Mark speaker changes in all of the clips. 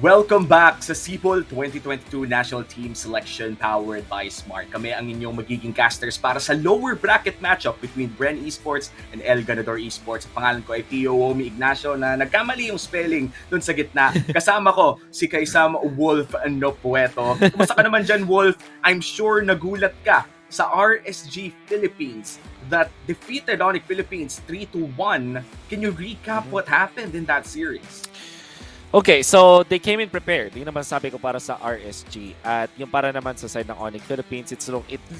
Speaker 1: Welcome back sa SIBOL 2022 National Team Selection powered by Smart. Kami ang inyong magiging casters para sa lower bracket matchup between BREN Esports and El Ganador Esports. Ang pangalan ko ay Tio Omi Ignacio na nagkamali yung spelling dun sa gitna. Kasama ko si Kaisam Wolf Nopueto. Kumusta ka naman dyan, Wolf? I'm sure nagulat ka sa RSG Philippines that defeated Onyx Philippines 3-1. Can you recap what happened in that series?
Speaker 2: Okay, so they came in prepared. Yun naman sabi ko para sa RSG. At yung para naman sa side ng Onyx Philippines, it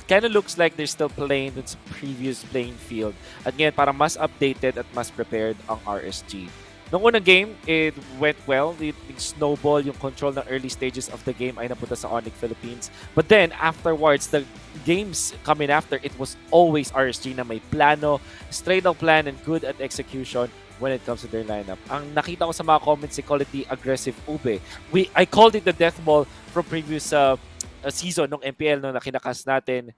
Speaker 2: kind of looks like they're still playing dun sa previous playing field. At ngayon, parang mas updated at mas prepared ang RSG. Nung unang game, it went well. It snowball yung control ng early stages of the game ay napunta sa Onyx Philippines. But then, afterwards, the games coming after, it was always RSG na may plano, straight up plan, and good at execution when it comes to their lineup. Ang nakita ko sa mga comments, they call it the aggressive ube. I called it the death ball from previous season ng MPL no, na kinakas natin.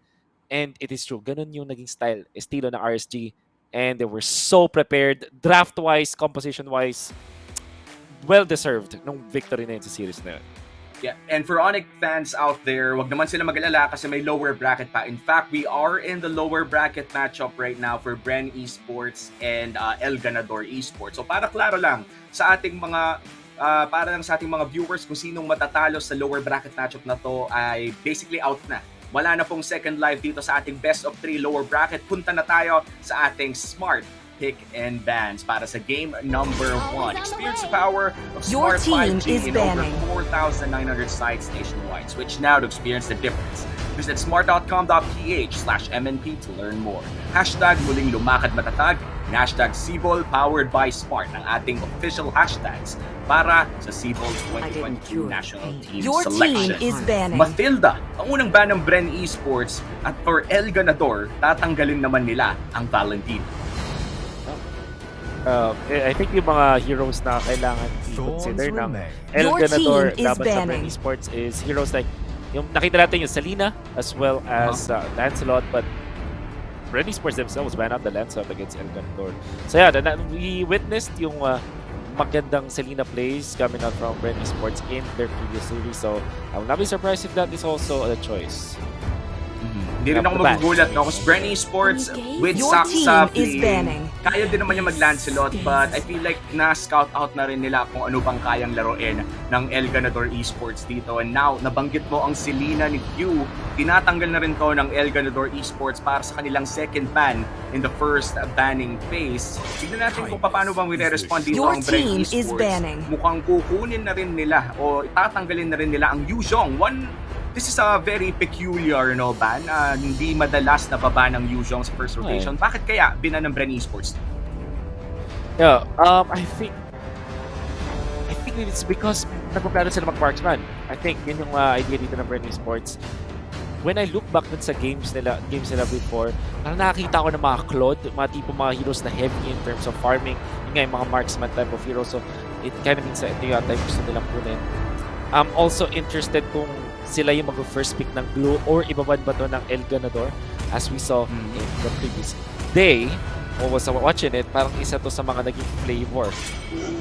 Speaker 2: And it is true. Ganun yung naging estilo ng RSG. And they were so prepared. Draft-wise, composition-wise, well-deserved nung victory na yun sa series na yun.
Speaker 1: Yeah, and for Onyx fans out there, wag naman sila mag-alala kasi may lower bracket pa. In fact, we are in the lower bracket matchup right now for BREN Esports and El Ganador Esports. So para klaro lang sa ating mga para lang sa ating mga viewers kung sinong matatalo sa lower bracket matchup na to ay basically out na. Wala na pong second live dito sa ating best of 3 lower bracket. Punta na tayo sa ating Smart Pick and Bans para sa game number 1. Experience the power of Smart 5G in over 4,900 sites nationwide. Switch now to experience the difference. Visit smart.com.ph/MNP to learn more. Hashtag muling lumakad matatag. Hashtag SIBOL powered by Smart ng ating official hashtags para sa SIBOL 2022 National Team Selection. Matilda, ang unang ban ng BREN Esports, at for El Ganador, tatanggalin naman nila ang Valentino.
Speaker 2: I think yung mga heroes na kailangan i-consider ng El Ganador laban sa BREN Esports is heroes like yung nakita natin yung Salina as well as Lancelot, but BREN Esports themselves ban out the Lancelot against El Ganador. So yeah, we witnessed yung magandang Salina plays coming out from BREN Esports in their previous series, so I will not be surprised if that is also a choice.
Speaker 1: Hindi rin ako magugulat, no? Kasi BREN Esports with Saksa playing, kaya din naman yung mag-Lancelot, but I feel like na-scout out na rin nila kung ano bang kayang laruin ng El Ganador Esports dito. And now, nabanggit mo ang Selena ni Q, tinatanggal na rin to ng El Ganador Esports para sa kanilang second ban in the first banning phase. Tignan natin kung paano bang wire-respond dito ang BREN Esports. Mukhang kukunin na rin nila o tatanggalin na rin nila ang Yuzhong. This is a very peculiar ban. Hindi madalas na baba ng Yuzhong sa first rotation. Bakit kaya binan ng BREN Esports?
Speaker 2: Yeah, I think it's because nagpaplano sila mag-marksman. I think yun yung idea dito ng BREN Esports. When I look back dun sa games nila before, parang nakakita ko ng mga Claude, mga tipo mga heroes na heavy in terms of farming. Yung nga yung mga marksman type of heroes. So it kind of means ito yung type gusto nilang kunin. I'm also interested kung sila yung mag-first pick ng Glue or ibaban ba to ng El Ganador as we saw in the previous day. O was watching it, parang isa to sa mga naging flavor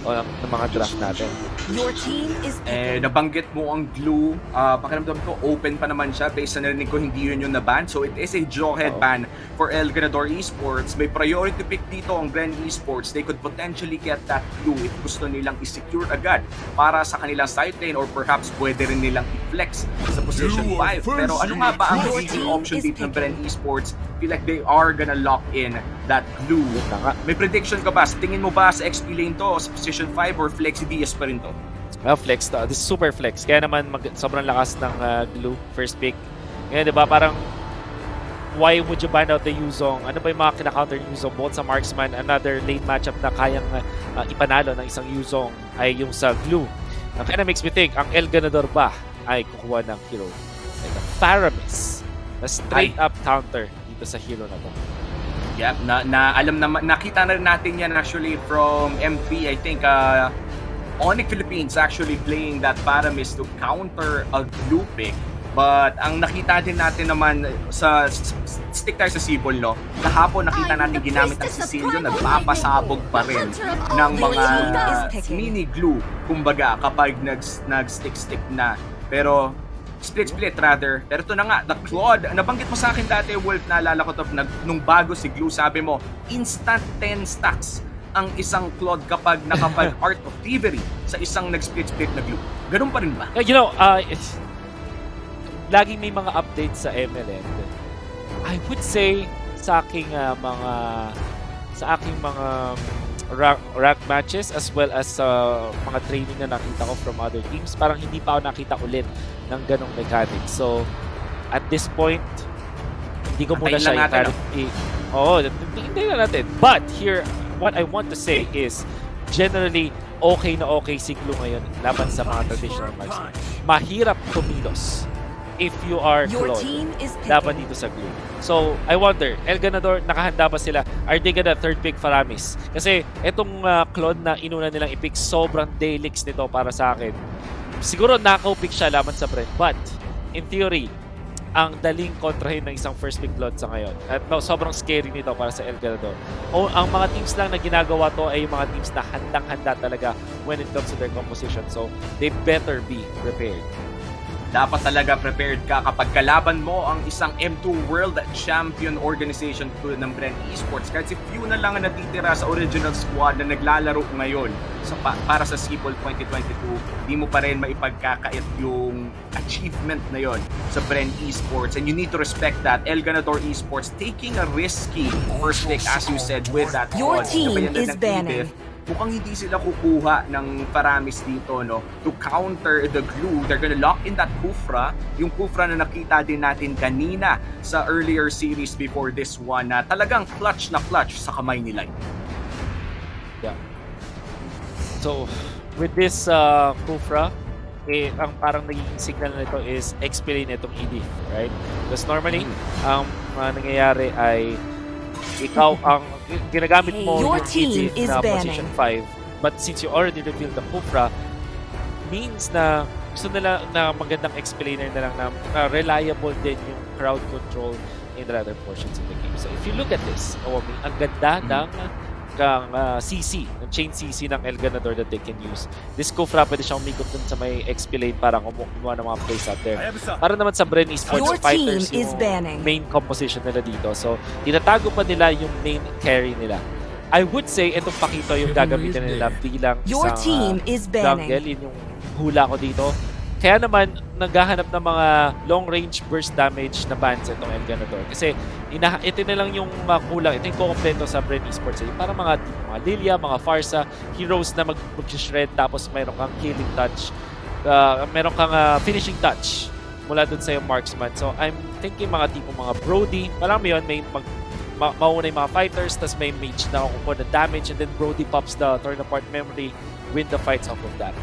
Speaker 2: ng mga draft natin.
Speaker 3: Your team is
Speaker 1: nabanggit mo ang Glue. Pakiramdam ko open pa naman siya based sa narinig ko hindi yun yung na-ban. So it is a jawhead ban for El Ganador Esports. May priority pick dito ang BREN Esports. They could potentially get that Glue if gusto nilang i-secure agad para sa kanilang side lane or perhaps pwede rin nilang i-flex sa position 5. Pero ano nga ba ang magiging option dito ng BREN Esports? I feel like they are gonna lock in that Glue. May prediction ka ba? Tingin mo ba sa XP lane to, sa position 5 or Flexi DS pa rin to?
Speaker 2: Well, flex to. This is super flex. Kaya naman sobrang lakas ng Glue first pick. Ngayon, di ba, parang why would you ban out the Yuzhong? Ano ba yung mga kina-counter yung Yuzhong? Both sa marksman, another lane matchup na kayang ipanalo ng isang Yuzhong ay yung sa Glue. Kaya na makes me think, ang El Ganador ba ay kukuha ng hero like a Faramis na straight up counter dito sa hero na to.
Speaker 1: Yep, nakita na rin natin yan actually from M3. I think Onyx Philippines actually playing that Paramis to counter a Glue pick But ang nakita din natin naman sa stick tayo sa SIBOL, no? Kahapon nakita natin ginamit ang Cecilio, nagpapasabog pa rin ng mga mini glue, kumbaga, kapag nag-stick na. Pero split rather. Pero ito na nga, the Claude. Nabanggit mo sa akin dati, Wolf, naalala ko to, nung bago si Glue, sabi mo, instant 10 stacks ang isang Claude kapag nakapag Art of Thievery sa isang nag-split na Glue. Ganun pa rin ba?
Speaker 2: You know, laging may mga updates sa MLN. I would say sa aking mga rank matches as well as mga training na nakita ko from other teams, parang hindi pa ako nakita ulit ng ganong mechanics. So at this point, hindi ko muna siya hindi na natin. But here, what I want to say is generally okay na okay si Glue ngayon laban sa mga traditional matches. Mahirap kumilos if you are Claude laban dito sa Glue. So, I wonder, El Ganador, nakahanda ba sila? Are they gonna third pick Faramis? Kasi itong Claude na inuna nilang i-pick, sobrang delix nito para sa akin. Siguro nakaw-pick siya laban sa BREN. But, in theory, ang daling kontrahin ng isang first pick Claude sa ngayon. At sobrang scary nito para sa El Ganador. Ang mga teams lang na ginagawa to ay yung mga teams na handang-handa talaga when it comes to their composition. So, they better be prepared.
Speaker 1: Dapat talaga prepared ka kapag kalaban mo ang isang M2 World Champion organization tulad ng BREN Esports. Kahit si few na lang ang natitira sa original squad na naglalaro ngayon para sa SIBOL 2022, di mo pa rin maipagkakait yung achievement na yon sa BREN Esports. And you need to respect that. El Ganador Esports taking a risky first pick, as you said, with that
Speaker 3: Your team is banning.
Speaker 1: Mukhang hindi sila kukuha ng Faramis dito, no? To counter the Glue, they're gonna lock in that Kufra, yung Kufra na nakita din natin kanina sa earlier series before this one, na talagang clutch sa kamay nila.
Speaker 2: Yeah. So, with this Kufra, ang parang naging signal nito is explain itong ED, right? Because normally, ang nangyayari ay ikaw ang ginagamit mo yung ED na position 5, but since you already revealed the Kufra, means na gusto nila na magandang explainer na lang na reliable din yung crowd control in the other portions of the game. So if you look at this, ang ganda ng CC, ng chain CC ng El Ganador that they can use. This Kufra, pwede siyang umikot dun sa may X-Lane para kumuha ng mga plays out there. Para naman sa BREN Esports Fighters yung main composition nila dito. So, tinatago pa nila yung main carry nila. I would say, itong Pakito yung gagamitin nila bilang isang jungle. Yun yung hula ko dito. Kaya naman, naghahanap ng mga long-range burst damage na bans itong El Ganador. Kasi ito na lang yung kulang. Ito yung kukompleto sa BREN Esports. Para mga Lilia, mga Farsa, heroes na mag-shred, tapos mayroon kang killing touch. Mayroon kang finishing touch mula dun sa yung marksman. So, I'm thinking mga mga Brody. Parang yun, may mauna yung mga fighters, tapos may mage na kukuha ng damage, and then Brody pops the turn apart memory, win the fights off of that.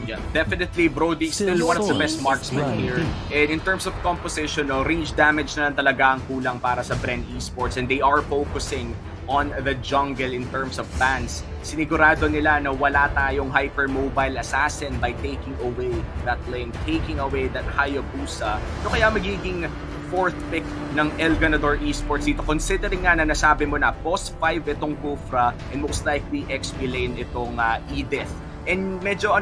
Speaker 1: Yeah, definitely Brody still one of the best marksmen here. And in terms of composition, range damage na lang talaga ang kulang para sa BREN Esports, and they are focusing on the jungle in terms of bans. Sinigurado nila na wala tayong hyper-mobile assassin by taking away that lane, taking away that Hayabusa. No, kaya magiging fourth pick ng El Ganador Esports dito, considering nga na nasabi mo na post 5 itong Kufra and most likely XP lane itong Edith. And medyo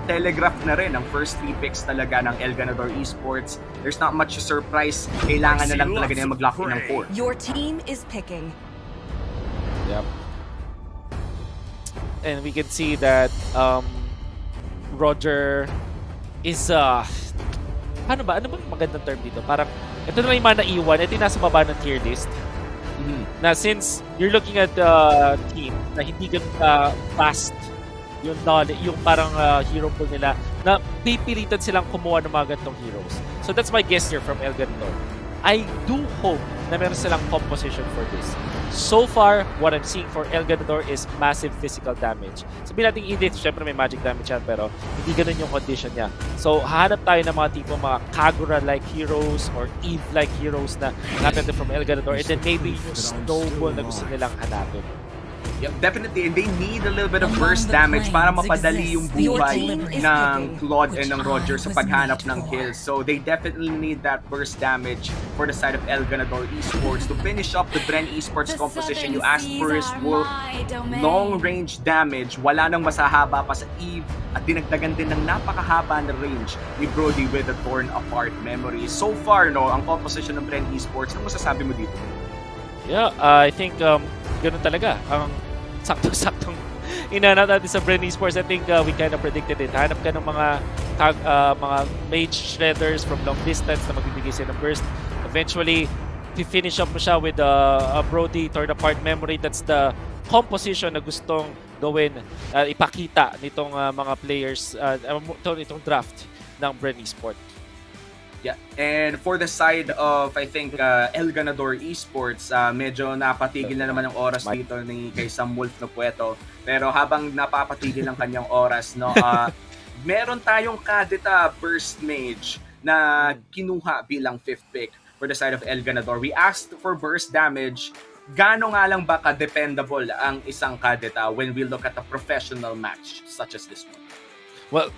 Speaker 1: telegraph na rin ang first 3 picks talaga ng El Ganador Esports. There's not much surprise. Kailangan na lang talaga nila mag-lock in ng 4.
Speaker 3: Your team is picking.
Speaker 2: Yep. And we can see that Roger is ano bang magandang term dito? Parang ito na yung mga naiwan, ito yung nasa baba ng tier list. Na since you're looking at the team na hindi ganun fast yung knowledge, yung parang hero pool nila, na pipilitan silang kumuha ng mga ganitong heroes. So that's my guess here from El Ganador. I do hope na meron silang composition for this. So far, what I'm seeing for El Ganador is massive physical damage. Sabihin natin Edith, syempre may magic damage yan, pero hindi ganun yung condition niya. So, hahanap tayo ng mga tipo mga Kagura-like heroes or Eve-like heroes na natin from El Ganador, and then maybe yung Snowball na gusto nilang hanapin.
Speaker 1: Yep, definitely. And they need a little bit of burst damage para mapadali yung buhay ng Claude and ng Roger sa paghanap ng kills. So they definitely need that burst damage for the side of El Ganador Esports to finish up the BREN Esports composition. You asked first, Wolf, long-range damage. Wala nang masahaba pa sa Eve at dinagdagan din ng napakahaba na range ni Brody with the torn apart memories. So far, no, ang composition ng BREN Esports, ano masasabi mo dito?
Speaker 2: Yeah, I think ganun talaga. Ang sakto-saktong inanap natin sa BREN Esports. I think we kind of predicted it. Hanap ka ng mga mage shredders from long distance na magbibigay sila ng burst. Eventually, finish up mo siya with a Brody torn apart memory. That's the composition na gustong gawin, ipakita nitong mga players, itong draft ng BREN Esports.
Speaker 1: Yeah, and for the side of, I think, El Ganador Esports, medyo napatigil na naman ang oras dito ni kay Sam Wolf na Pueto. Pero habang napapatigil ang kanyang oras, no, meron tayong Kadita Burst Mage na kinuha bilang 5th pick for the side of El Ganador. We asked for burst damage. Gaano nga lang ba ka-dependable ang isang Kadita when we look at a professional match such as this one?
Speaker 2: Well,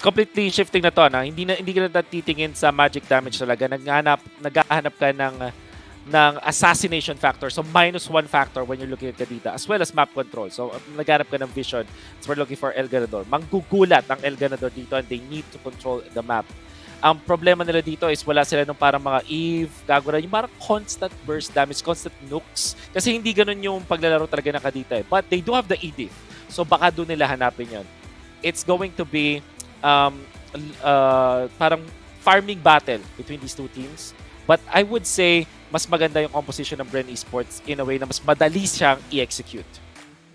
Speaker 2: completely shifting na to, na hindi ka na titingin sa magic damage talaga. Naghahanap ka ng assassination factor. So -1 factor when you're looking at Kadita, as well as map control. So naghanap ka ng vision. So we're looking for El Ganador. Manggugulat ang El Ganador dito and they need to control the map. Ang problema nila dito is wala sila nung parang mga Eve, Gagora, yung parang constant burst damage, constant nukes. Kasi hindi ganun yung paglalaro talaga ng Kadita. But they do have the ED. So baka doon nila hanapin yon. It's going to be parang farming battle between these two teams. But I would say mas maganda yung composition ng BREN Esports in a way na mas madali siyang i-execute.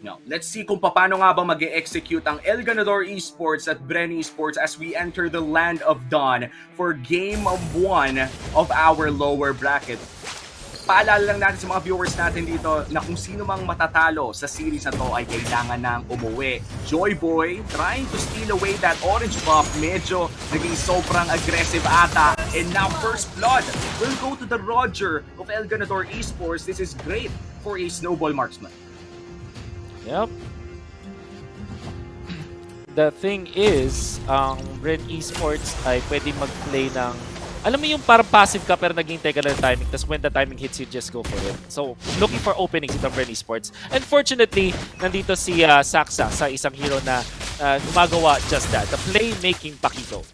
Speaker 1: No. Let's see kung paano nga ba mag-execute ang El Ganador Esports at BREN Esports as we enter the Land of Dawn for Game 1 of our lower bracket. Paalala lang natin sa mga viewers natin dito na kung sino mang matatalo sa series na to ay kailangan nang umuwi. Joy Boy trying to steal away that orange buff. Medyo naging sobrang aggressive ata. And now first blood will go to the Roger of El Ganador Esports. This is great for a snowball marksman.
Speaker 2: Yep. The thing is, ang BREN Esports ay pwede mag-play ng, alam mo yung parang passive ka pero naghihintay ka lang ng timing, tapos when the timing hits you, just go for it. So, looking for openings itong BREN Esports. Unfortunately, nandito si Saksa sa isang hero na gumagawa just that. The playmaking Pakito.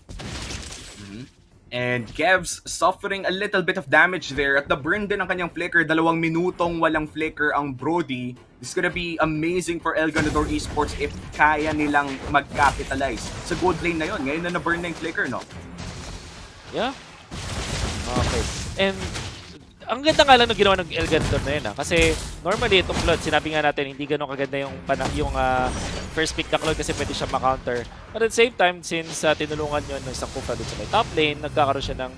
Speaker 1: And Kev's suffering a little bit of damage there. At the burn din ang kanyang flicker. 2 minutong walang flicker ang Brody. This is gonna be amazing for El Ganador Esports if kaya nilang mag-capitalize sa gold lane na yun. Ngayon na na-burn na yung flicker, no?
Speaker 2: Yeah. Okay. And ang ganda nga lang ng ginawa ng El Ganador na yun, kasi normally itong Claude, sinabi nga natin hindi ganun kaganda yung first pick na Claude kasi pwede siya ma-counter. But at the same time, since tinulungan yun ng isang Kufa doon sa may top lane, nagkakaroon siya ng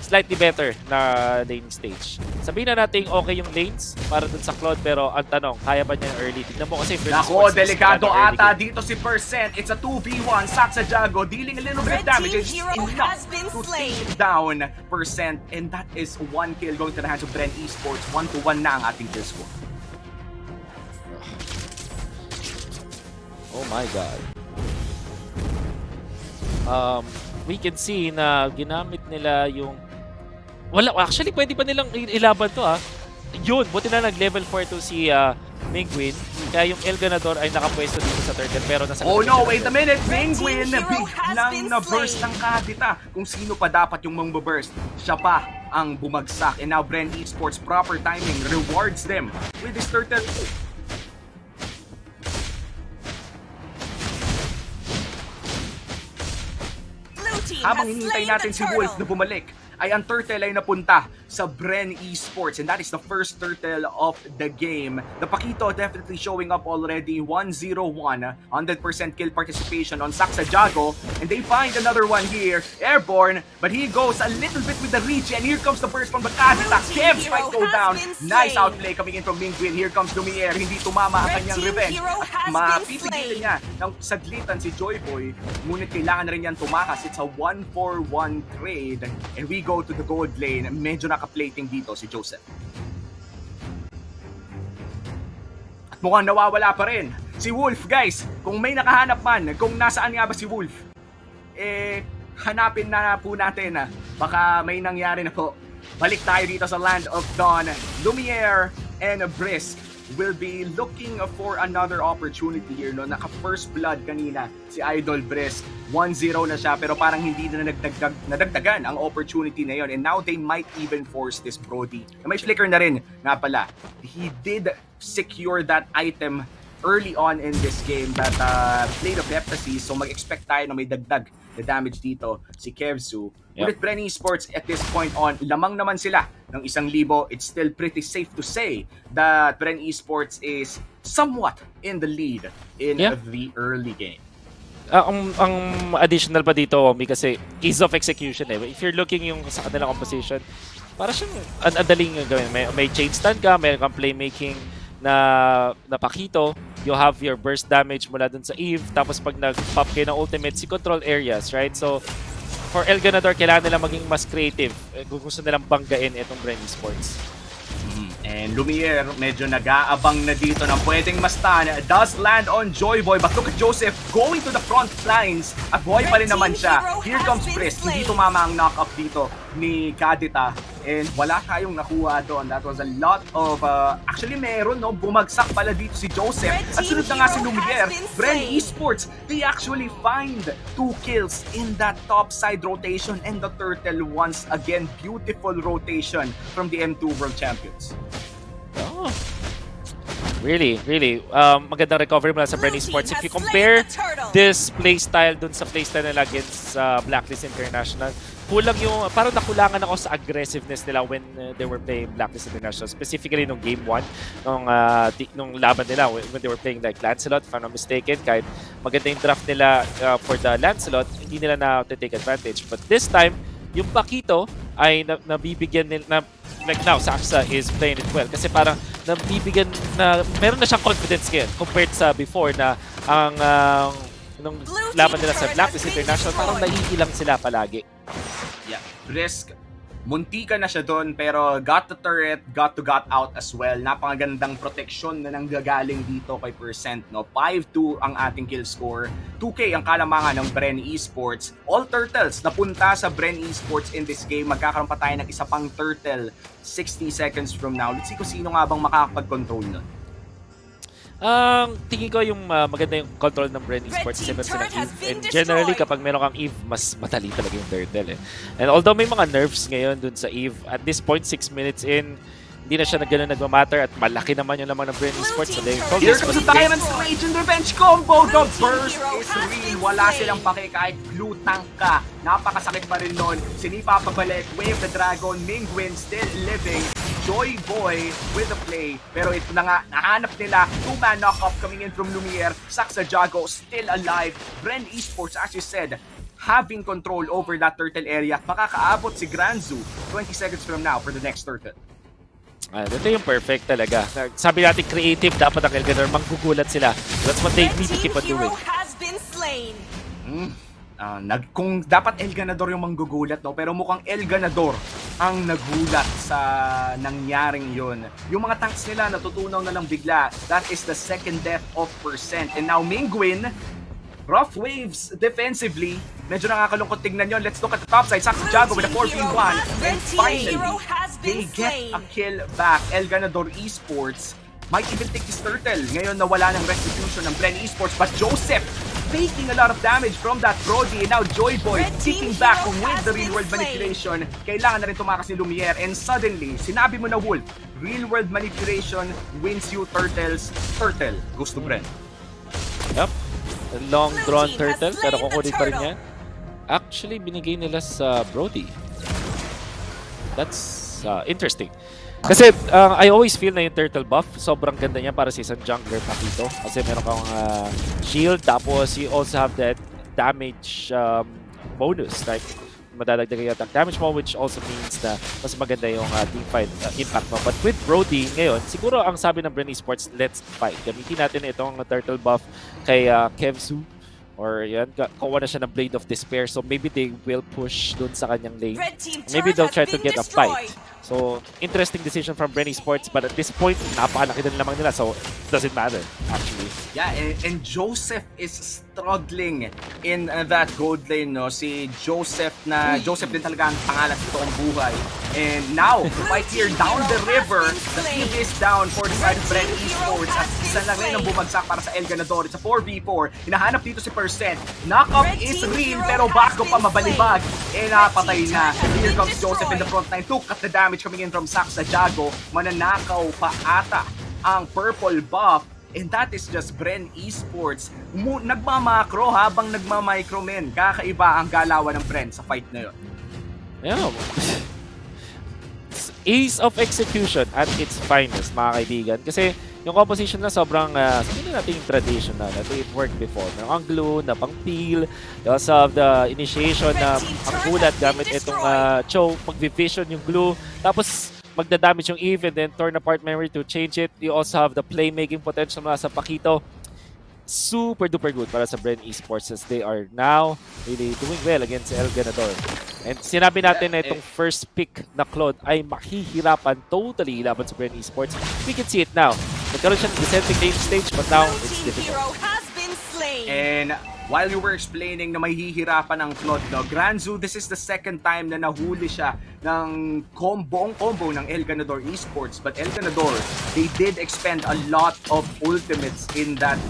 Speaker 2: slightly better na laning stage. Sabihin na natin okay yung lanes para dun sa Claude, pero ang tanong, kaya ba niya early? Tignan mo kasi
Speaker 1: nako, delikado ata dito si Percent. It's a 2v1. Saksa Jago dealing a little bit of damage. It's enough to take down Percent. And that is 1 kill going to the hands of BREN Esports. 1-1 na ang ating kill score.
Speaker 2: Oh my God. We can see na ginamit nila yung actually pwede pa nilang ilaban to Yun, buti na nag-level 4 to si Mingwin. Kaya yung El Ganador ay nakapwesto dito sa turtle pero nasa
Speaker 1: oh no, wait a minute! Mingwin! Biglang na-burst ng Kadita. Kung sino pa dapat yung mang-burst, siya pa ang bumagsak. And now BREN Esports, proper timing, rewards them with this turtle. Habang hinihintay natin si Wolf na bumalik, ay ang turtle ay napunta sa BREN Esports, and that is the first turtle of the game. The Pakito definitely showing up already. 1-0-1, 100% kill participation on Saksa Jago, and they find another one here, airborne, but he goes a little bit with the reach, and here comes the first one, but Kadita, Kev's might go down. Nice outplay coming in from Mingwin. Here comes Lumiere, hindi tumama ang kanyang revenge. At mapipigilan niya ng saglitan si Joyboy, ngunit kailangan na rin yan tumakas. It's a 1-4-1 trade, and we go to the gold lane. Medyo naka-plating dito si Joseph. At mukhang nawawala pa rin. Si Wolf, guys, kung may nakahanap man, kung nasaan nga ba si Wolf, hanapin na po natin. Baka may nangyari na po. Balik tayo dito sa Land of Dawn. Lumiere and Brisk will be looking for another opportunity here. No? Naka-first blood kanina si Idol Brisk. 1-0 na siya pero parang hindi na nadagdagan ang opportunity na yon. And now they might even force this Brody. May flicker na rin nga pala. He did secure that item early on in this game that Blade of Heptasis. So mag-expect tayo na may dagdag na damage dito si Kevzu. With BREN Esports at this point on, lamang naman sila ng 1,000. It's still pretty safe to say that BREN Esports is somewhat in the lead in the early game.
Speaker 2: Ang additional pa dito, Omi, kasi ease of execution eh. If you're looking yung sa kanilang composition, para siyang adaling gawin. May chain stun ka, may kang playmaking na pakito, you have your burst damage mula dun sa Eve, tapos pag nag-pop kayo ng ultimate, si control areas, right? So, for El Ganador, kailangan nila maging mas creative kung gusto nilang banggain itong BREN Esports.
Speaker 1: And Lumiere, medyo nag-aabang na dito ng pwedeng mastan. Does land on Joyboy, but look at Joseph going to the front lines. At buhay pa rin naman siya. Here comes Brisk. Hindi tumama ang knock-up dito ni Kadita. And wala tayong nakuha doon. That was a lot of... actually, meron, no? Bumagsak pala dito si Joseph. At sunod na nga si Lumiere. BREN Esports, they actually find 2 kills in that top side rotation. And the Turtle, once again, beautiful rotation from the M2 World Champions.
Speaker 2: Oh. Really, really. Magandang recovery mula sa BREN Esports. If you compare this playstyle dun sa playstyle nila against Blacklist International, kulang yung, parang nakulangan ako sa aggressiveness nila when they were playing Blacklist International. Specifically nung Game 1, nung laban nila, when they were playing like Lancelot, if I'm not mistaken. Kahit maganda yung draft nila for the Lancelot, hindi nila na-take advantage. But this time, yung Pakito ay nabibigyan nila, like now, Saxa is playing it well. Kasi parang nabibigyan na, meron na siyang confidence ngayon compared sa before na ang nung laban nila sa Blacklist International, parang naiilang sila palagi.
Speaker 1: Yeah, Brisk, muntika na siya doon pero got the turret, got out as well. Napakagandang protection na nanggagaling dito kay Percent, no? 5-2 ang ating kill score. 2K ang kalamangan ng BREN Esports. All turtles napunta sa BREN Esports in this game. Magkakaroon pa tayo ng isa pang turtle 60 seconds from now. Let's see kung sino nga bang makakapag-control nun.
Speaker 2: Tingin ko yung maganda yung control ng BREN Esports kasi meron silang Eve. And generally, kapag meron kang Eve, mas madali talaga yung turtle eh. And although may mga nerfs ngayon dun sa Eve, at this point, 6 minutes in, hindi na siya gano'n nagmamatter at malaki naman yung laman ng BREN Esports. So
Speaker 1: here comes the Diamond's Rage and Revenge combo! The burst is real! Wala silang pake kahit blue tank ka. Napakasakit pa rin nun. Sinipa pabalik, Wave the Dragon, Mingwin still living. Joy Boy with the play. Pero ito na nga, nahanap nila. 2-man knock-off coming in from Lumiere. Saxa Jago still alive. BREN Esports, as you said, having control over that turtle area. Makakaabot si Granzu 20 seconds from now for the next turtle.
Speaker 2: Ito yung perfect talaga. Sabi natin creative, dapat ang El Ganador, manggugulat sila. That's what they need to keep on doing.
Speaker 1: Kung dapat El Ganador yung manggugulat, no? Pero mukhang El Ganador ang nagulat sa nangyaring yun. Yung mga tanks nila natutunaw na lang bigla. That is the second death of Percent. And now Mingwin, rough waves defensively. Medyo nakakalungkot tignan yun. Let's look at the top side. Saxa Jago with a 4v1. And finally, they get a kill back. El Ganador Esports might even take this turtle. Ngayon nawala ng restitution ng BREN Esports. But Joseph taking a lot of damage from that Brody. And now Joyboy kicking back with the real-world manipulation. Kailangan na rin tumakas ni Lumiere. And suddenly, sinabi mo na Wolf, real-world manipulation wins you turtles. Turtle goes to BREN.
Speaker 2: Yep. Long drawn turtle, pero kukunin pa rin yan. Actually, binigay nila sa Brody. That's interesting. Kasi I always feel na yung turtle buff, sobrang ganda niya para sa isang jungler Pakito. Kasi meron kang shield, tapos you also have that damage bonus. Like, madadagdag yung attack damage mo, which also means na mas maganda yung teamfight impact mo. But with Brody ngayon, siguro ang sabi ng BREN Esports, let's fight. Gamitin natin itong turtle buff kay Kevzu Or yan, kuha na siya ng Blade of Despair. So maybe they will push dun sa kanyang lane.
Speaker 3: Red team
Speaker 2: Maybe
Speaker 3: turret
Speaker 2: they'll
Speaker 3: has
Speaker 2: try to
Speaker 3: been
Speaker 2: get a
Speaker 3: destroyed.
Speaker 2: fight. So, interesting decision from BREN Esports, but at this point, napakalaki na lamang nila, so it doesn't matter, actually.
Speaker 1: Yeah, and Joseph is struggling in that gold lane, no? Si Joseph din talaga ang pangalan sa toong buhay. And now, right here down the river, the team is down for the side of BREN Esports. At isa lang rin ang bumagsak para sa El Ganador. It's a 4v4. Hinahanap dito si Percent. Knockup is real, pero bago pa mabalibag, napatay na. Here comes Joseph in the front line. Took at the damage coming in from Saxa Jago. Mananakaw pa ata ang purple buff. And that is just BREN Esports. Nagmamakro habang nagmamicro, men. Kakaiba ang galawan ng BREN sa fight na yun.
Speaker 2: Yeah. Ace of execution at its finest, mga kaibigan. Kasi yung composition na sobrang, sabihin na natin yung traditional. It worked before. Ang glue, na pang-peel. They also have the initiation na ang gulat gamit itong choke. Mag-vision yung glue. Tapos magdadamage yung Eve and then torn apart memory to change it. You also have the playmaking potential na sa Pakito. Super duper good para sa BREN Esports as they are now really doing well against El Ganador. And sinabi natin na itong first pick na Claude ay mahihirapan totally laban sa BREN Esports. We can see it now. Nagkaroon siya ng descending lane stage but now it's difficult.
Speaker 1: And while you were explaining na mahihirapan ang Claude, no, Granzu, this is the second time na nahuli siya ng combo ng El Ganador Esports. But El Ganador, they did expend a lot of ultimates in that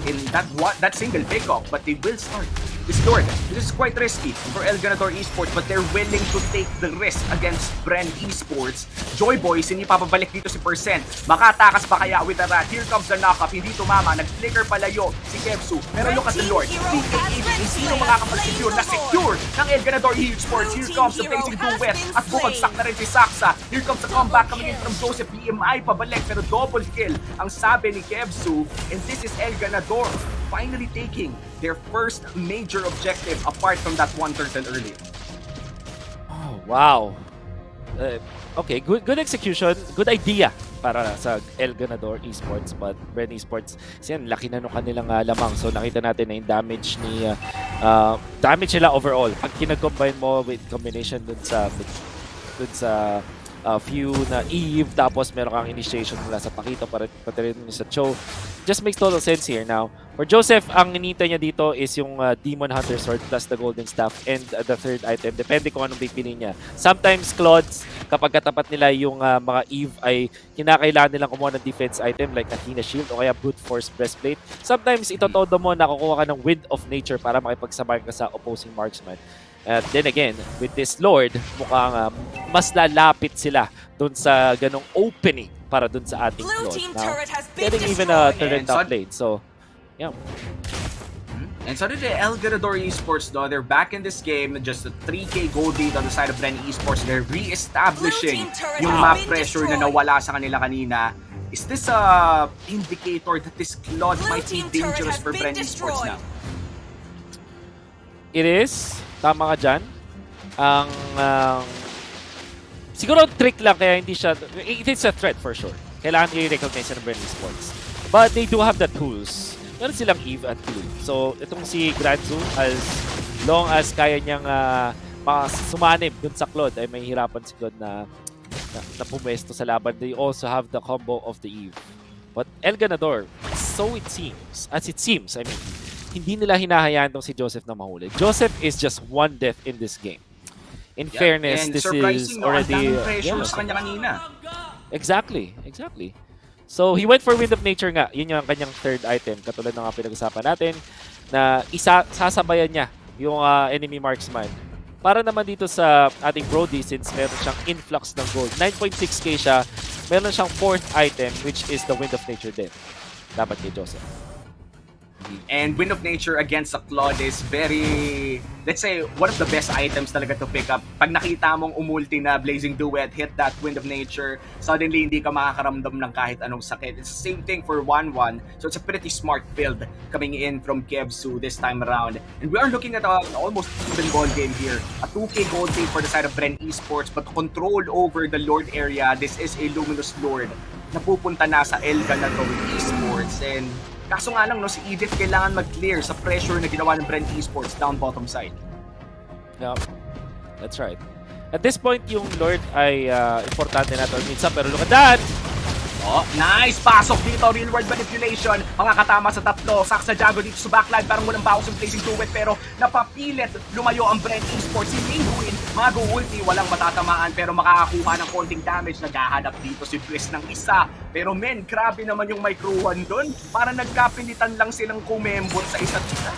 Speaker 1: single pickup, but they will start this Lord. This is quite risky for El Ganador Esports, but they're willing to take the risk against BREN Esports. Joy Boys, hindi papabalik dito si Percent. Makatakas pa kaya with a rat? Here comes the knockup. Hindi tumama. Nag-flicker palayo si Kevsu. Pero look at the Lord. Hindi sino makakapag-secure na secure ng El Ganador Esports. Here comes the blazing duet. At bumagsak na rin si Saxa. Here comes the comeback coming in from Joseph. BMI pabalik pero double kill ang sabi ni Kevsu. And this is El Ganador finally taking their first major objective apart from that one turtle earlier.
Speaker 2: Oh, wow. Okay, good execution, good idea para sa El Ganador Esports, but BREN Esports, siyan, laki na nung kanilang lamang. So nakita natin na yung damage nila overall. Pag kinag-combine mo with combination dun sa few na Eve, tapos meron kang initiation mula sa Pakito pati rin sa Cho. Just makes total sense here now. For Joseph, ang inita niya dito is yung Demon Hunter Sword plus the Golden Staff and the third item. Depende kung anong pipili niya. Sometimes, Claudes, kapag katapat nila yung mga Eve ay kinakailangan nilang kumuha ng defense item like Athena Shield o kaya Brute Force Breastplate. Sometimes, itotodo mo na kukuha ka ng Wind of Nature para makipagsabay ka sa opposing marksman. Then again, with this Lord, mukhang mas lalapit sila dun sa ganong opening para dun sa ating Lord. Now, getting even a turret top lane. So, yeah.
Speaker 1: And so did the El Ganador Esports, though. They're back in this game. Just a 3K gold lead on the side of BREN Esports. They're re-establishing yung map pressure na nawala sa kanila kanina. Is this a indicator that this Claude might be dangerous for BREN Esports now?
Speaker 2: It is. Tama ka dyan. Siguro trick lang kaya hindi siya, it is a threat for sure. Kailangan i-recognize ng BREN Esports. But they do have the tools. Meron silang Eve at Blue. So itong si Granzu, as long as kaya niyang sumanib dun sa Claude, ay mahihirapan si Claude na pumwesto sa laban. They also have the combo of the Eve. But El Ganador, so it seems, I mean, hindi nila hinahayaan tong si Joseph na mahuli. Joseph is just one death in this game. In fairness, this is already...
Speaker 1: pressure sa kanya kanina.
Speaker 2: Exactly. So, he went for Wind of Nature nga. Yun yung kanyang third item. Katulad ng pinag-usapan natin na sasabayan niya yung enemy marksman. Para naman dito sa ating Brody, since meron siyang influx ng gold. 9.6k siya. Meron siyang fourth item, which is the Wind of Nature din. Dapat kay Joseph.
Speaker 1: And Wind of Nature against a Claude is very, let's say, one of the best items talaga to pick up. Pag nakita mong umulti na Blazing Duet, hit that Wind of Nature, suddenly hindi ka makakaramdam ng kahit anong sakit. It's the same thing for 1-1. So it's a pretty smart build coming in from Kevsu this time around. And we are looking at an almost even ball game here. A 2k gold team for the side of BREN Esports, but control over the Lord area. This is a Luminous Lord na pupunta na sa El Ganador Esports. And Kaso nga lang, no, si Edith kailangan mag-clear sa pressure na ginawa ng BREN Esports down bottom side.
Speaker 2: Yeah, that's right. At this point, yung Lord ay importante na to minsan, pero look at that!
Speaker 1: Oh, nice! Pasok dito, real world manipulation. Mga katama sa tatlo. Saksa Jago dito sa backline. Parang walang bawas yung placing to it. Pero napapilit lumayo ang BREN Esports. Si Mingwin, mag-ulti. Walang matatamaan pero makakakuha ng konting damage. Naghahanap dito si Bliss ng isa. Pero men, grabe naman yung micro-one dun. Parang nagkapilitan lang silang kumembot sa isa't isa.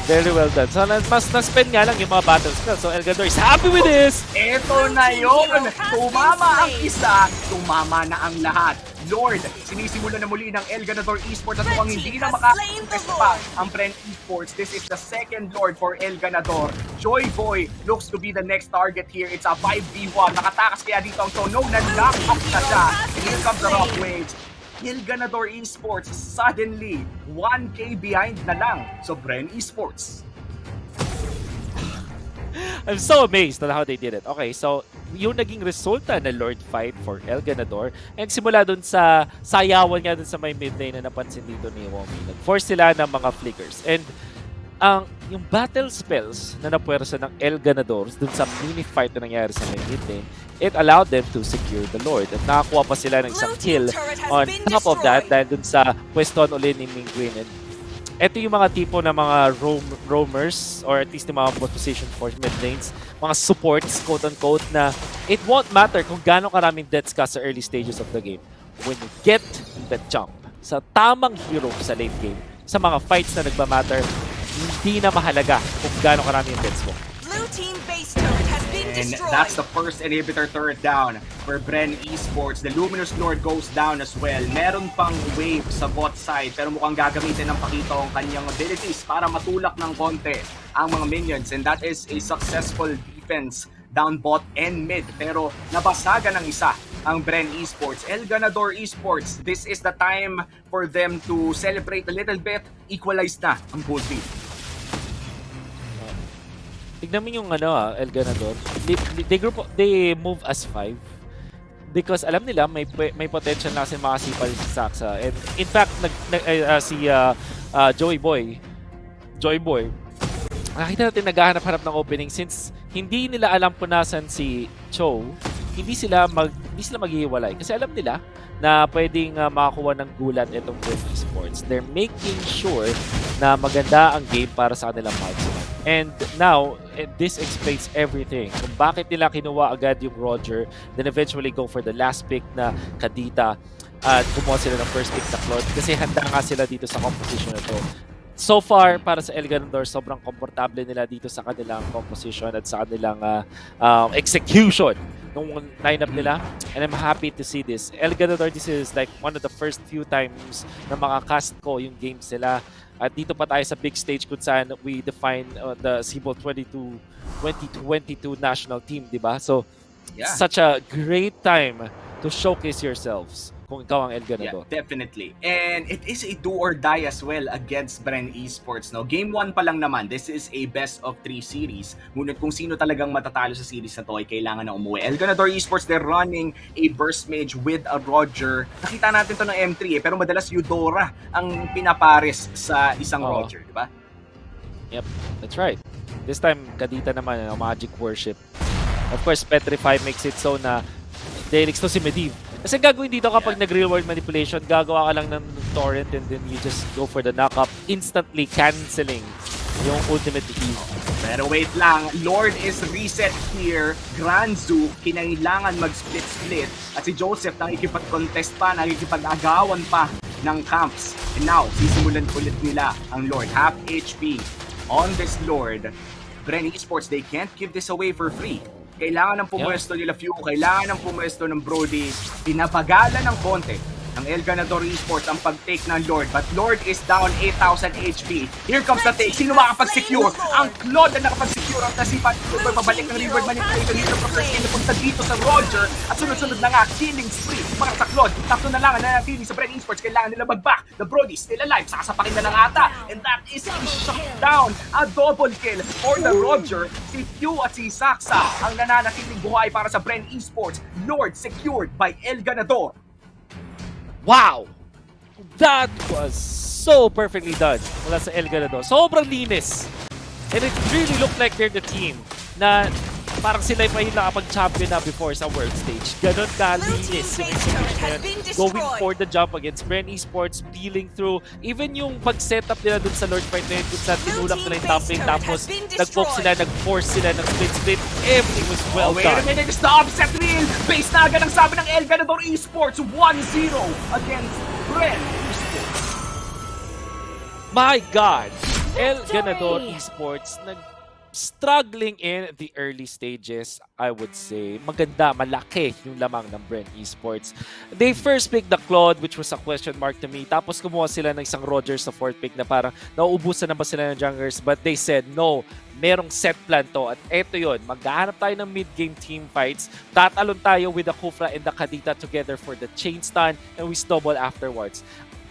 Speaker 2: Very well done. So, mas na-spend nga lang yung mga battle spells. So, El Ganador is happy with this!
Speaker 1: Eto na yun! Tumama ang isa, tumama na ang lahat. Lord, sinisimula na muli ng El Ganador Esports at mukhang hindi na makakontest pa ang BREN Esports. This is the second Lord for El Ganador. Joy Boy looks to be the next target here. It's a 5v1. Nakatakas kaya dito ang Tono. Na-knock up na siya. And here comes the Rock Waves. El Ganador Esports suddenly 1K behind na lang so BREN Esports.
Speaker 2: I'm so amazed on how they did it. Okay, so yung naging resulta na Lord fight for El Ganador, and simula dun sa sayawan nga dun sa may mid lane na napansin dito ni Womi. Nag-force sila ng mga flickers. And yung battle spells na napuwersa ng El Ganador dun sa mini-fight na nangyari sa may mid lane, it allowed them to secure the Lord. At nakakuha pa sila ng isang kill on top of that dahil dun sa pweston ulit ni Mingwin. And ito yung mga tipo na mga roamers or at least yung mga position for mid lanes, mga supports, quote-unquote, na it won't matter kung gaano karaming deaths ka sa early stages of the game. When you get that jump sa tamang hero sa late game, sa mga fights na nagmamatter, hindi na mahalaga kung gaano karami yung deaths mo.
Speaker 3: Blue team base turret has been
Speaker 1: And
Speaker 3: destroyed.
Speaker 1: that's the first inhibitor turret down for BREN Esports. The Luminous Lord goes down as well. Meron pang wave sa bot side pero mukhang gagamitin ng Pakito ang kanyang abilities para matulak ng konti ang mga minions. And that is a successful defense down bot and mid. Pero nabasagan ng isa ang BREN Esports. El Ganador Esports, this is the time for them to celebrate a little bit. Equalize na ang gold lead.
Speaker 2: Tignan mo yung El Ganador. They move as 5 because alam nila may potential na kasi makasipal si Saksa. And in fact, si Joy Boy, nakita natin naghahanap-hanap ng opening since hindi nila alam kung nasan si Cho. Hindi sila maghihiwalay kasi alam nila na pwedeng makakuha ng gulat itong BREN Esports. They're making sure na maganda ang game para sa kanilang marksman. And now, this explains everything. Kung bakit nila kinuha agad yung Roger, then eventually go for the last pick na Kadita at kumuha sila ng first pick na Claude kasi handa nga sila dito sa composition na to. So far, para sa El Ganador, sobrang komportable nila dito sa kanilang composition at sa kanilang execution ng lineup nila. And I'm happy to see this. El Ganador, this is like one of the first few times na makakast ko yung game sila. At dito pa tayo sa big stage kung saan we define the SIBOL 2022 national team, di ba? So,
Speaker 1: Yeah.
Speaker 2: such a great time to showcase yourselves kung ikaw ang El Ganador.
Speaker 1: Yeah, definitely. And it is a do or die as well against BREN Esports. No? Game 1 pa lang naman. This is a best of 3 series. Ngunit kung sino talagang matatalo sa series na to ay kailangan na umuwi. El Ganador Esports, they're running a burst mage with a Roger. Nakita natin to ng M3 pero madalas Eudora ang pinapares sa isang Roger, di ba?
Speaker 2: Yep, that's right. This time, Kadita naman, magic worship. Of course, Petrify makes it so na they expose si Medivh. Kasi gagawin dito kapag nag-real world manipulation, gagawa ka lang ng torrent and then you just go for the knock-up, instantly canceling yung ultimate heal.
Speaker 1: Pero wait lang, Lord is reset here. Granzu, kinailangan mag-split-split. At si Joseph, nakikipag-contest pa, nakikipag-agawan pa ng camps. And now, sisimulan ulit nila ang Lord. Half HP on this Lord. BREN Esports, they can't give this away for free. Kailangan ng pumwesto nila Few, kailangan ng pumwesto ng Brody. Pinapagalan ng konti ng El Ganador Esports ang pag-take ng Lord. But Lord is down 8,000 HP. Here comes the take. Sino makapag-secure? Ang Claude na nakapag-secure ang nasipan. Pabalik ng reward manipulator dito sa first game. Napunta dito sa Roger. At sunod-sunod na nga, killing spree. Para sa Claude, tatlo na lang ang nanatili sa BREN Esports. Kailangan nila mag-back. The Brody still alive. Sasapakin na ng ata. And that is a shutdown. A double kill for the Roger. Si Few at si Saksa ang nananatiling buhay para sa BREN Esports. Lord secured by El Ganador.
Speaker 2: Wow! That was so perfectly done mula sa El Ganador. Sobrang linis. And it really looked like they're the team na parang sila pa yung nakapag-champion na before sa world stage. Ganon kalinis yung execution na yun. Going for the jump against BREN Esports, peeling through. Even yung pag-setup nila dun sa Lord Fight na yun, kung saan tinulak nila yung top lane, tapos nag-poke sila, nag-force sila ng split-split. Everything was well
Speaker 1: Wait
Speaker 2: done.
Speaker 1: a minute, it's the upset wheel! Base na agad ang sabi ng El Ganador Esports, 1-0 against BREN Esports.
Speaker 2: My God! El Ganador Esports struggling in the early stages, I would say. Maganda, malaki yung lamang ng BREN Esports. They first picked the Claude, which was a question mark to me. Tapos kumuha sila ng isang Rogers sa fourth pick na parang nauubusan na ba sila ng junglers? But they said, no, merong set plan to. At eto yun, maghahanap tayo ng mid-game team fights. Tatalon tayo with the Kufra and the Kadita together for the chain stun and we snowball afterwards.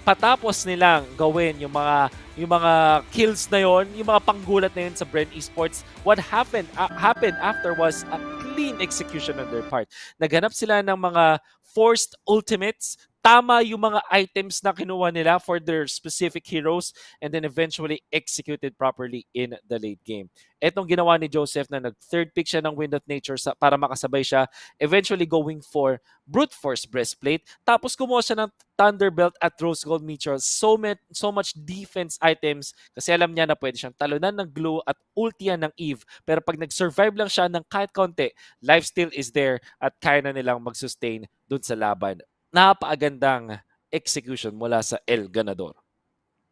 Speaker 2: Patapos nilang gawin yung mga kills na yon, yung mga panggulat na yun sa BREN Esports, what happened after was a clean execution on their part. Naghanap sila ng mga forced ultimates, tama yung mga items na kinuha nila for their specific heroes, and then eventually executed properly in the late game. Etong ginawa ni Joseph na nag-third pick siya ng Wind of Nature para makasabay siya, eventually going for Brute Force Breastplate, tapos kumuha siya ng Thunderbelt at Rose Gold Meteor. So much defense items kasi alam niya na pwede siyang talunan ng Glue at ultian ng Eve. Pero pag nag-survive lang siya ng kahit konti, lifesteal is there at kaya na nilang mag-sustain dun sa laban. Napakagandang execution mula sa El Ganador.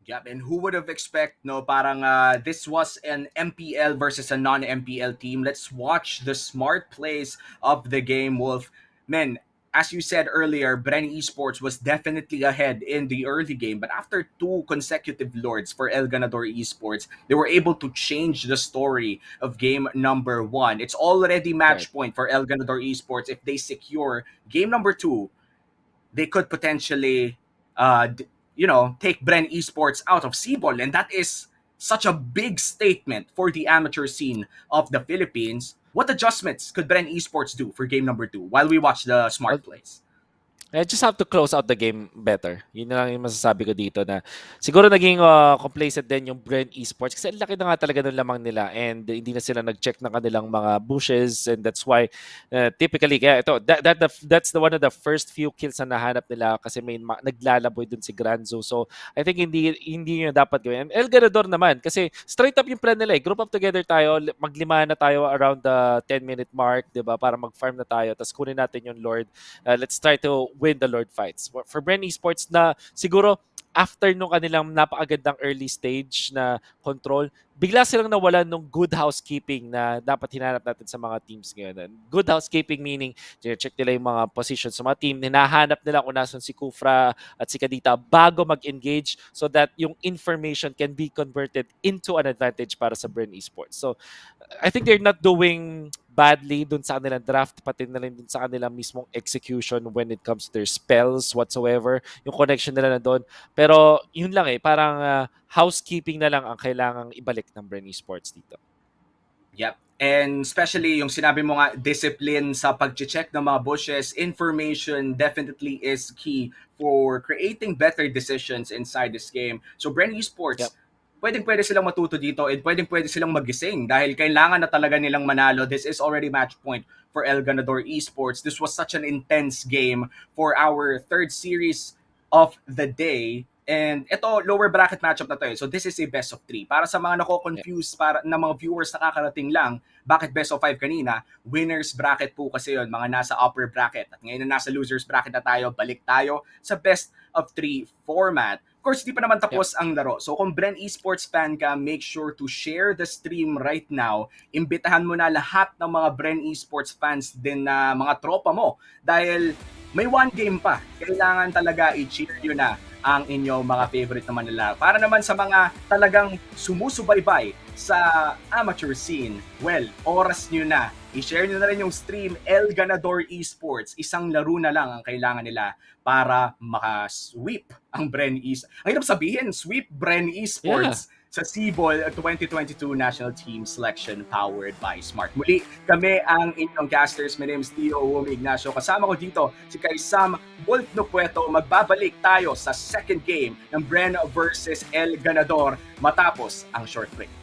Speaker 1: Yep, and who would have expect, no, parang this was an MPL versus a non-MPL team. Let's watch the smart plays of the game, Wolf. Man, as you said earlier, BREN Esports was definitely ahead in the early game, but after 2 consecutive Lords for El Ganador Esports, they were able to change the story of game number 1. It's already match point for El Ganador Esports. If they secure game number 2, they could potentially, take BREN Esports out of SIBOL. And that is such a big statement for the amateur scene of the Philippines. What adjustments could BREN Esports do for game number 2 while we watch the smart plays?
Speaker 2: I just have to close out the game better. Yun na lang yung masasabi ko dito na siguro naging complacent din yung BREN Esports kasi laki na nga talaga ng lamang nila and hindi na sila nag-check ng kanilang mga bushes and that's why typically kaya ito that's one of the first few kills na nahanap nila kasi may naglalaboy dun si Granzo. So I think hindi yun dapat gawin. And El Ganador naman kasi straight up yung plan nila group up together tayo, maglima na tayo around the 10-minute mark, 'di ba? Para mag-farm na tayo tapos kunin natin yung Lord. Let's try to win the Lord fights. For BREN Esports na siguro after nung kanilang napakagandang early stage na control, bigla silang nawalan ng good housekeeping na dapat hinanap natin sa mga teams ngayon. Good housekeeping meaning, check nila yung mga positions sa mga team, hinahanap nila kung nasan si Kufra at si Kadita bago mag-engage so that yung information can be converted into an advantage para sa BREN Esports. So, I think they're not doing badly dun sa kanilang draft, pati na rin dun sa kanilang mismong execution when it comes to their spells whatsoever, yung connection nila na doon. Pero yun lang parang housekeeping na lang ang kailangang ibalik ng BREN Esports dito.
Speaker 1: Yep. And especially yung sinabi mo nga, discipline sa pag-check ng mga bushes, information definitely is key for creating better decisions inside this game. So BREN Esports, pwede silang matuto dito and pwede silang magising dahil kailangan na talaga nilang manalo. This is already match point for El Ganador Esports. This was such an intense game for our third series of the day. And ito, lower bracket matchup na to. So this is a best of 3. Para sa mga nako-confuse na mga viewers na kakarating lang, bakit best of 5 kanina? Winners bracket po kasi yon, mga nasa upper bracket. At ngayon na nasa losers bracket na tayo, balik tayo sa best of 3 format. Of course, di pa naman tapos ang laro. So kung BREN Esports fan ka, make sure to share the stream right now. Imbitahan mo na lahat ng mga BREN Esports fans din na mga tropa mo. Dahil may one game pa. Kailangan talaga i-cheer nyo na ang inyong mga favorite naman nila. Para naman sa mga talagang sumusubaybay sa amateur scene, well, oras nyo na. I-share nyo na rin yung stream El Ganador Esports. Isang laro na lang ang kailangan nila para maka-sweep ang BREN Esports. Ang hirap sabihin, sweep BREN Esports sa SIBOL 2022 National Team Selection powered by Smart. Muli, kami ang inyong casters. My name is Theo Umi Ignacio. Kasama ko dito si kay Sam Wolf Nopueto. Magbabalik tayo sa second game ng BREN versus El Ganador matapos ang short break.